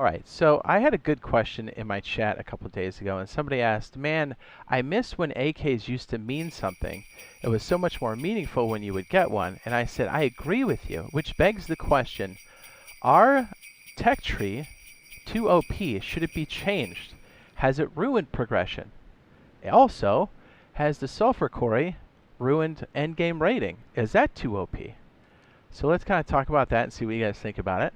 All right, so I had a good question in my chat a couple of days ago, and somebody asked, man, I miss when AKs used to mean something. It was so much more meaningful when you would get one. And I said, I agree with you, which begs the question, are tech tree too OP? Should it be changed? Has it ruined progression? Also, has the sulfur quarry ruined endgame rating? Is that too OP? So let's kind of talk about that and see what you guys think about it.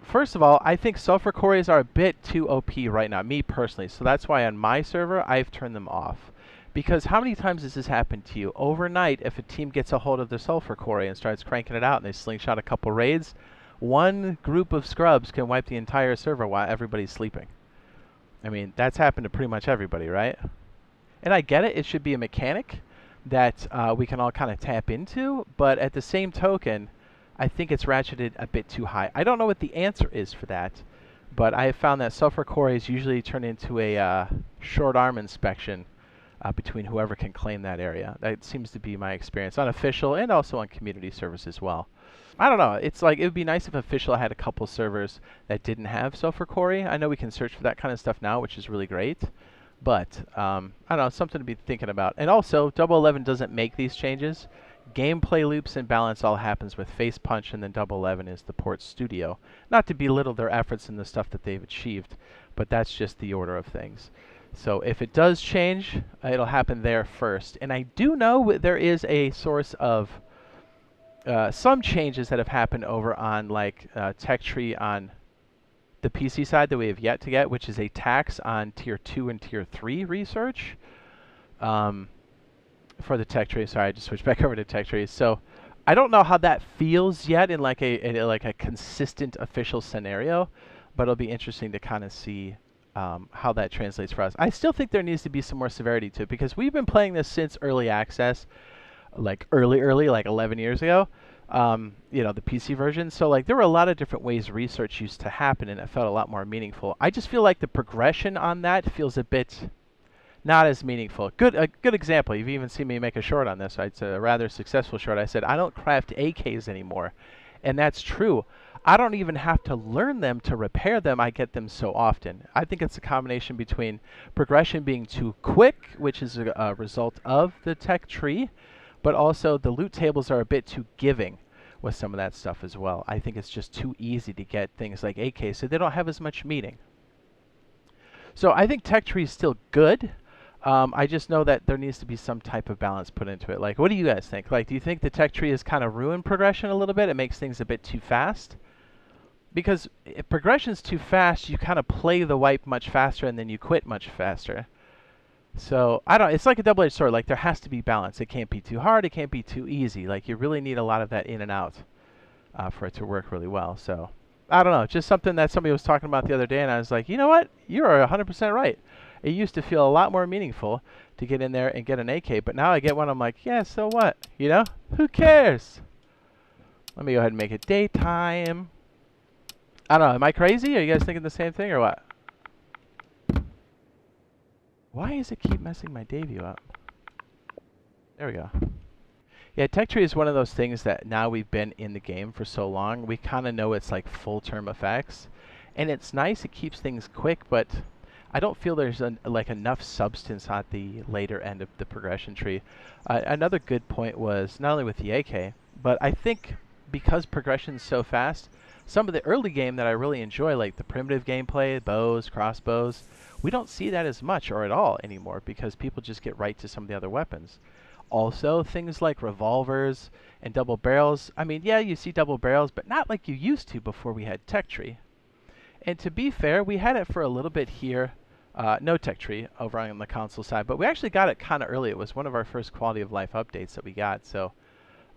First of all, I think sulfur quarries are a bit too OP right now, me personally. So that's why on my server, I've turned them off. Because how many times has this happened to you? Overnight, if a team gets a hold of the sulfur quarry and starts cranking it out and they slingshot a couple raids, one group of scrubs can wipe the entire server while everybody's sleeping. I mean, that's happened to pretty much everybody, right? And I get it, it should be a mechanic that we can all kind of tap into, but at the same token, I think it's ratcheted a bit too high. I don't know what the answer is for that, but I have found that sulfur quarries usually turn into a short arm inspection between whoever can claim that area. That seems to be my experience on official and also on community servers as well. I don't know. It's like it would be nice if official had a couple servers that didn't have sulfur quarry. I know we can search for that kind of stuff now, which is really great. But I don't know, something to be thinking about. And also, 011 doesn't make these changes. Gameplay loops and balance all happens with Face Punch, and then 011 is the port studio. Not to belittle their efforts and the stuff that they've achieved, but that's just the order of things. So if it does change, it'll happen there first. And I do know there is a source of some changes that have happened over on like tech tree on the PC side that we have yet to get, which is a tax on tier 2 and tier 3 research. For the tech tree, sorry, I just switched back over to tech tree. So I don't know how that feels yet in like a consistent official scenario, but it'll be interesting to kind of see how that translates for us. I still think there needs to be some more severity to it because we've been playing this since early access, like early, like 11 years ago. You know, the PC version. So like there were a lot of different ways research used to happen, and it felt a lot more meaningful. I just feel like the progression on that feels a bit not as meaningful. A good example. You've even seen me make a short on this. Right? It's a rather successful short. I said I don't craft AKs anymore, and that's true. I don't even have to learn them to repair them. I get them so often. I think it's a combination between progression being too quick, which is a result of the tech tree, but also the loot tables are a bit too giving with some of that stuff as well. I think it's just too easy to get things like AKs, so they don't have as much meaning. So I think tech tree is still good. I just know that there needs to be some type of balance put into it. Like, what do you guys think? Like, do you think the tech tree has kind of ruined progression a little bit? It makes things a bit too fast? Because if progression's too fast, you kind of play the wipe much faster and then you quit much faster. So, I don't, it's like a double-edged sword. Like, there has to be balance. It can't be too hard. It can't be too easy. Like, you really need a lot of that in and out for it to work really well. So, I don't know. Just something that somebody was talking about the other day, and I was like, you know what? You are 100% right. It used to feel a lot more meaningful to get in there and get an AK, but now I get one, I'm like, yeah, so what? You know? Who cares? Let me go ahead and make it daytime. I don't know. Am I crazy? Are you guys thinking the same thing or what? Why does it keep messing my day view up? There we go. Yeah, tech tree is one of those things that now we've been in the game for so long, we kind of know it's like full-term effects. And it's nice. It keeps things quick, but I don't feel there's like enough substance at the later end of the progression tree. Another good point was not only with the AK, but I think because progression's so fast, some of the early game that I really enjoy, like the primitive gameplay, bows, crossbows, we don't see that as much or at all anymore because people just get right to some of the other weapons. Also, things like revolvers and double barrels. I mean, yeah, you see double barrels, but not like you used to before we had tech tree. And to be fair, we had it for a little bit here. No tech tree over on the console side, but we actually got it kind of early. It was one of our first quality of life updates that we got. So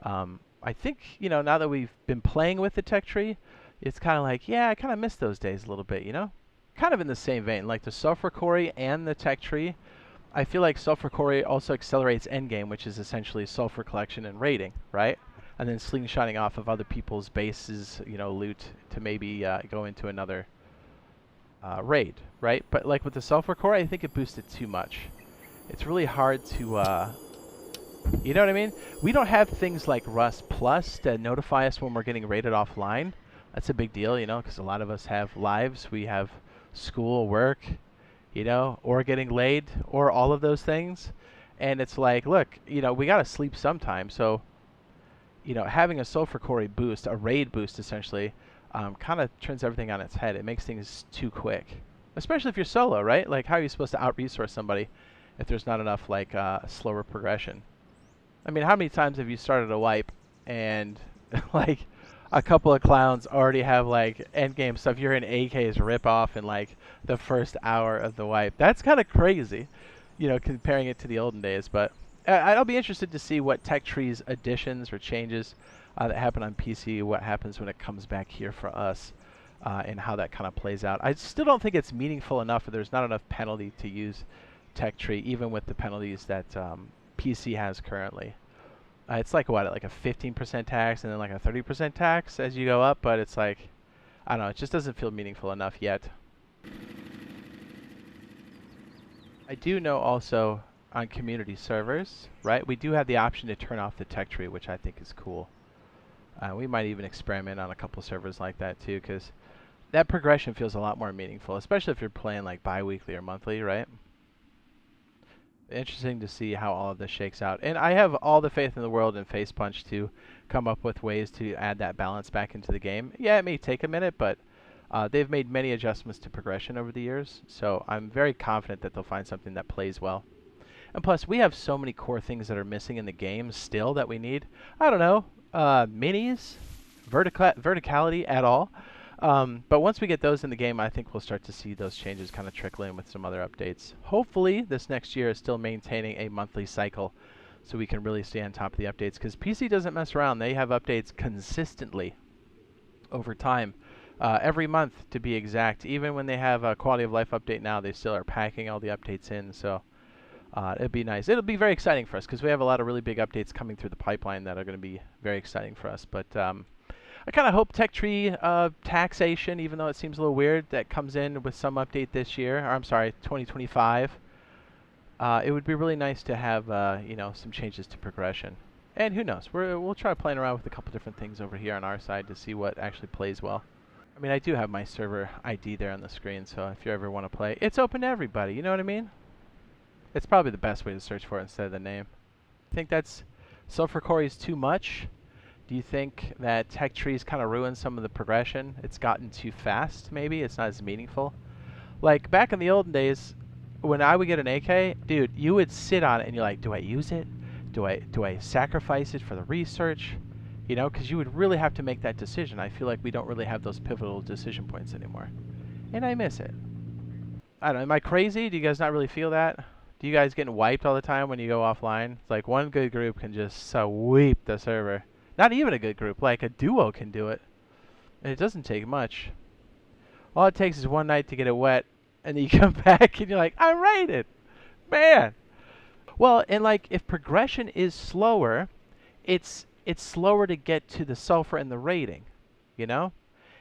I think, you know, now that we've been playing with the tech tree, it's kind of like, yeah, I kind of miss those days a little bit, you know? Kind of in the same vein, like the sulfur quarry and the tech tree. I feel like sulfur quarry also accelerates endgame, which is essentially sulfur collection and raiding, right? And then slingshotting off of other people's bases, you know, loot to maybe go into another raid, right? But like with the sulfur core, I think it boosted too much. It's really hard to, you know what I mean? We don't have things like Rust Plus to notify us when we're getting raided offline. That's a big deal, you know, because a lot of us have lives. We have school, work, you know, or getting laid, or all of those things. And it's like, look, you know, we got to sleep sometime. So, you know, having a sulfur quarry boost, a raid boost essentially, kind of turns everything on its head. It makes things too quick, especially if you're solo, right? Like, how are you supposed to out-resource somebody if there's not enough, like, slower progression? I mean, how many times have you started a wipe and, like, a couple of clowns already have, like, endgame stuff? You're in AK's rip-off in, like, the first hour of the wipe. That's kind of crazy, you know, comparing it to the olden days. But I'll be interested to see what Tech Tree's additions or changes that happen on PC, what happens when it comes back here for us, and how that kind of plays out. I still don't think it's meaningful enough, or there's not enough penalty to use Tech Tree, even with the penalties that PC has currently. It's like what, like a 15% tax and then like a 30% tax as you go up, but it's like, I don't know, it just doesn't feel meaningful enough yet. I do know also on community servers, right, we do have the option to turn off the tech tree, which I think is cool. We might even experiment on a couple servers like that too, because that progression feels a lot more meaningful, especially if you're playing like bi-weekly or monthly, right? Interesting to see how all of this shakes out. And I have all the faith in the world in Facepunch to come up with ways to add that balance back into the game. Yeah, it may take a minute, but they've made many adjustments to progression over the years, so I'm very confident that they'll find something that plays well. And plus, we have so many core things that are missing in the game still that we need. I don't know, minis, verticality at all. But once we get those in the game, I think we'll start to see those changes kind of trickle in with some other updates. Hopefully, this next year is still maintaining a monthly cycle so we can really stay on top of the updates, because PC doesn't mess around. They have updates consistently over time. Every month, to be exact. Even when they have a quality of life update now, they still are packing all the updates in. So it'd be nice. It'll be very exciting for us because we have a lot of really big updates coming through the pipeline that are going to be very exciting for us. But I kind of hope Tech Tree taxation, even though it seems a little weird, that comes in with some update this year, or I'm sorry, 2025. It would be really nice to have, you know, some changes to progression. And who knows? We'll try playing around with a couple different things over here on our side to see what actually plays well. I mean, I do have my server ID there on the screen, so if you ever want to play, it's open to everybody. You know what I mean? It's probably the best way to search for it instead of the name. I think that's sulfur quarries too much. Do you think that Tech Tree's kind of ruined some of the progression? It's gotten too fast, maybe? It's not as meaningful? Like, back in the olden days, when I would get an AK, dude, you would sit on it and you're like, do I use it? Do I sacrifice it for the research? You know, because you would really have to make that decision. I feel like we don't really have those pivotal decision points anymore. And I miss it. I don't know, am I crazy? Do you guys not really feel that? Do you guys get wiped all the time when you go offline? It's like one good group can just sweep the server. Not even a good group, like a duo can do it. And it doesn't take much. All it takes is one night to get it wet, and then you come back and you're like, I'm raided! Man! Well, and like, if progression is slower, it's slower to get to the sulfur and the raiding, you know?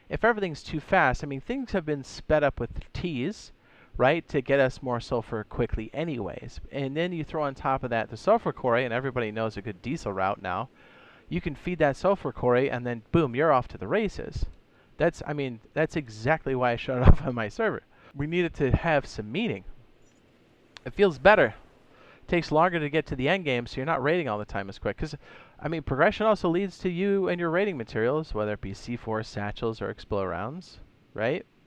If everything's too fast, I mean, things have been sped up with T's, right, to get us more sulfur quickly anyways. And then you throw on top of that the sulfur quarry, and everybody knows a good diesel route now. You can feed that sulfur quarry, and then boom, you're off to the races. I mean, that's exactly why I shut it off on my server. We need it to have some meaning. It feels better. It takes longer to get to the end game, so you're not raiding all the time as quick. Because, I mean, progression also leads to you and your raiding materials, whether it be C4, satchels, or explode rounds, right?